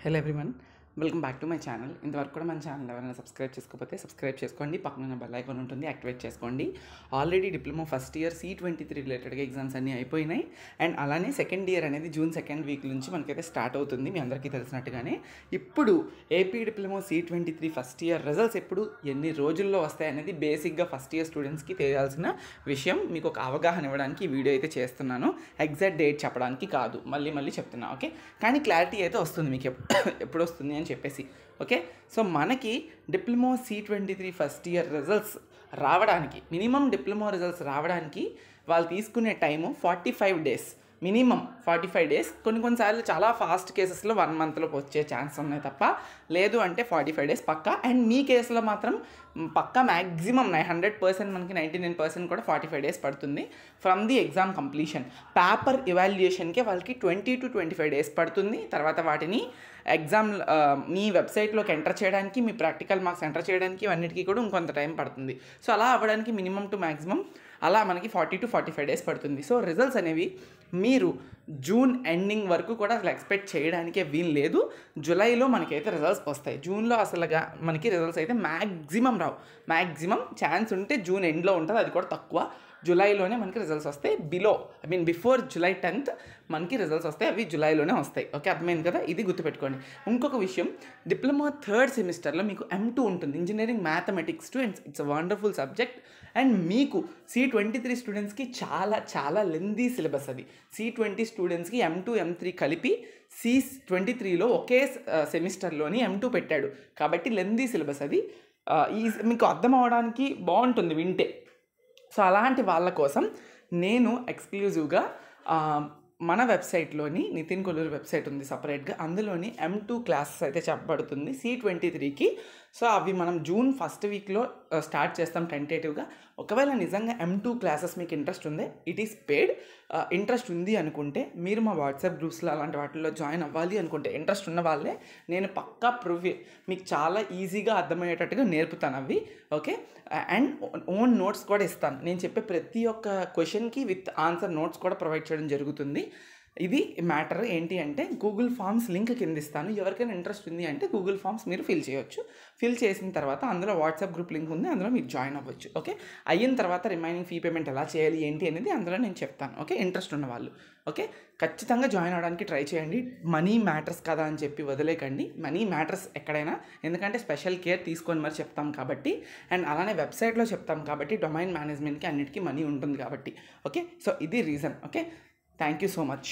Hello everyone, welcome back to my channel. ఇంతవరకు కూడా మన ఛానల్ ఎవరైనా సబ్స్క్రైబ్ చేసుకోకపోతే సబ్స్క్రైబ్ చేసుకోండి. పక్కన బెల్ ఐకాన్ ఉంటుంది, యాక్టివేట్ చేసుకోండి. Already diploma first year C23 రిలేటెడ్గా ఎగ్జామ్స్ అన్నీ అయిపోయినాయి. అండ్ అలానే సెకండ్ ఇయర్ అనేది జూన్ సెకండ్ వీక్ నుంచి మనకైతే స్టార్ట్ అవుతుంది. మీ అందరికీ తెలిసినట్టుగానే ఇప్పుడు AP diploma C23 first year results ఎప్పుడు ఎన్ని రోజుల్లో వస్తాయి అనేది బేసిక్గా ఫస్ట్ ఇయర్ స్టూడెంట్స్కి తెలియాల్సిన విషయం. మీకు ఒక అవగాహన ఇవ్వడానికి ఈ వీడియో అయితే చేస్తున్నాను. ఎగ్జాక్ట్ డేట్ చెప్పడానికి కాదు, మళ్ళీ చెప్తున్నా. ఓకే, కానీ క్లారిటీ అయితే వస్తుంది మీకు ఎప్పుడు వస్తుంది అని చెప్పేసి. ఓకే, సో మనకి diploma C23 first year results రావడానికి, మినిమం డిప్లొమా రిజల్ట్స్ రావడానికి వాళ్ళు తీసుకునే టైము 45 డేస్. Minimum 45 days. కొన్నిసార్లు చాలా ఫాస్ట్ కేసెస్లో 1 మంత్లో వచ్చే ఛాన్స్ ఉన్నాయి తప్ప, లేదు అంటే 45 డేస్ పక్కా. అండ్ మీ కేసులో మాత్రం పక్కా మ్యాక్సిమం 100%, మనకి 99% కూడా 45 డేస్ పడుతుంది from the exam completion. Paper ఇవాల్యుయేషన్కే వాళ్ళకి 20 to 25 డేస్ పడుతుంది. తర్వాత వాటిని ఎగ్జామ్ మీ వెబ్సైట్లోకి ఎంటర్ చేయడానికి, మీ ప్రాక్టికల్ మార్క్స్ ఎంటర్ చేయడానికి, ఇవన్నిటికీ కూడా ఇంకొంత టైం పడుతుంది. సో అలా అవ్వడానికి మినిమం టు మ్యాక్సిమం అలా మనకి 40 to 45 డేస్ పడుతుంది. సో రిజల్ట్స్ అనేవి మీరు జూన్ ఎండింగ్ వరకు కూడా అసలు ఎక్స్పెక్ట్ చేయడానికే వీలు లేదు. జూలైలో మనకైతే రిజల్ట్స్ వస్తాయి. జూన్లో అసలుగా మనకి రిజల్ట్స్ అయితే మ్యాక్సిమం రావు. మ్యాక్సిమం ఛాన్స్ ఉంటే జూన్ ఎండ్లో ఉంటుంది, అది కూడా తక్కువ. జూలైలోనే మనకి రిజల్ట్స్ వస్తాయి. బిఫోర్ July 10th మనకి రిజల్ట్స్ వస్తాయి. అవి జూలైలోనే వస్తాయి. ఓకే, అర్థమైంది కదా? ఇది గుర్తుపెట్టుకోండి. ఇంకొక విషయం, డిప్లొమా థర్డ్ సెమిస్టర్లో మీకు M2 ఉంటుంది, engineering mathematics 2. It's a wonderful subject. And మీకు C23 స్టూడెంట్స్కి చాలా లెందీ సిలబస్. అది C20 స్టూడెంట్స్కి M2 M3 కలిపి C23లో ఒకే సెమిస్టర్లోని M2 పెట్టాడు కాబట్టి లెందీ సిలబస్. అది మీకు అర్థం అవడానికి బాగుంటుంది వింటే. సో అలాంటి వాళ్ళ కోసం నేను ఎక్స్క్లూజివ్గా మన వెబ్సైట్లోని నితిన్ కొల్లూరు వెబ్సైట్ ఉంది సపరేట్గా, అందులోని M2 క్లాసెస్ అయితే చెప్పబడుతుంది C23కి. సో అవి మనం జూన్ ఫస్ట్ వీక్లో స్టార్ట్ చేస్తాం టెంటేటివ్గా. ఒకవేళ నిజంగా M2 క్లాసెస్ మీకు ఇంట్రెస్ట్ ఉంది, ఇట్ ఈస్ పెయిడ్. ఇంట్రెస్ట్ ఉంది అనుకుంటే మీరు మా వాట్సాప్ గ్రూప్స్లో అలాంటి వాటిల్లో జాయిన్ అవ్వాలి అనుకుంటే, ఇంట్రెస్ట్ ఉన్న వాళ్ళే నేను పక్కా మీకు చాలా ఈజీగా అర్థమయ్యేటట్టుగా నేర్పుతాను అవి. ఓకే, అండ్ ఓన్ నోట్స్ కూడా ఇస్తాను. నేను చెప్పే ప్రతి ఒక్క క్వశ్చన్కి విత్ ఆన్సర్ నోట్స్ కూడా ప్రొవైడ్ చేయడం జరుగుతుంది. ఇది మ్యాటర్ ఏంటి అంటే, గూగుల్ ఫామ్స్ లింక్ కింద ఇస్తాను. ఎవరికైనా ఇంట్రెస్ట్ ఉంది అంటే గూగుల్ ఫామ్స్ మీరు ఫిల్ చేయొచ్చు. ఫిల్ చేసిన తర్వాత అందులో వాట్సాప్ గ్రూప్ లింక్ ఉంది, అందులో మీరు జాయిన్ అవ్వచ్చు. ఓకే, అయిన తర్వాత రిమైనింగ్ ఫీ పేమెంట్ ఎలా చేయాలి ఏంటి అనేది అందులో నేను చెప్తాను. ఓకే, ఇంట్రెస్ట్ ఉన్న వాళ్ళు ఓకే ఖచ్చితంగా జాయిన్ అవ్వడానికి ట్రై చేయండి. మనీ మ్యాటర్స్ కదా అని చెప్పి వదిలేకండి. మనీ మ్యాటర్స్ ఎక్కడైనా, ఎందుకంటే స్పెషల్ కేర్ తీసుకొని మరి చెప్తాం కాబట్టి. అండ్ అలానే వెబ్సైట్లో చెప్తాం కాబట్టి, డొమైన్ మేనేజ్మెంట్కి అన్నిటికీ మనీ ఉంటుంది కాబట్టి. ఓకే, సో ఇది reason. Okay, thank you so much.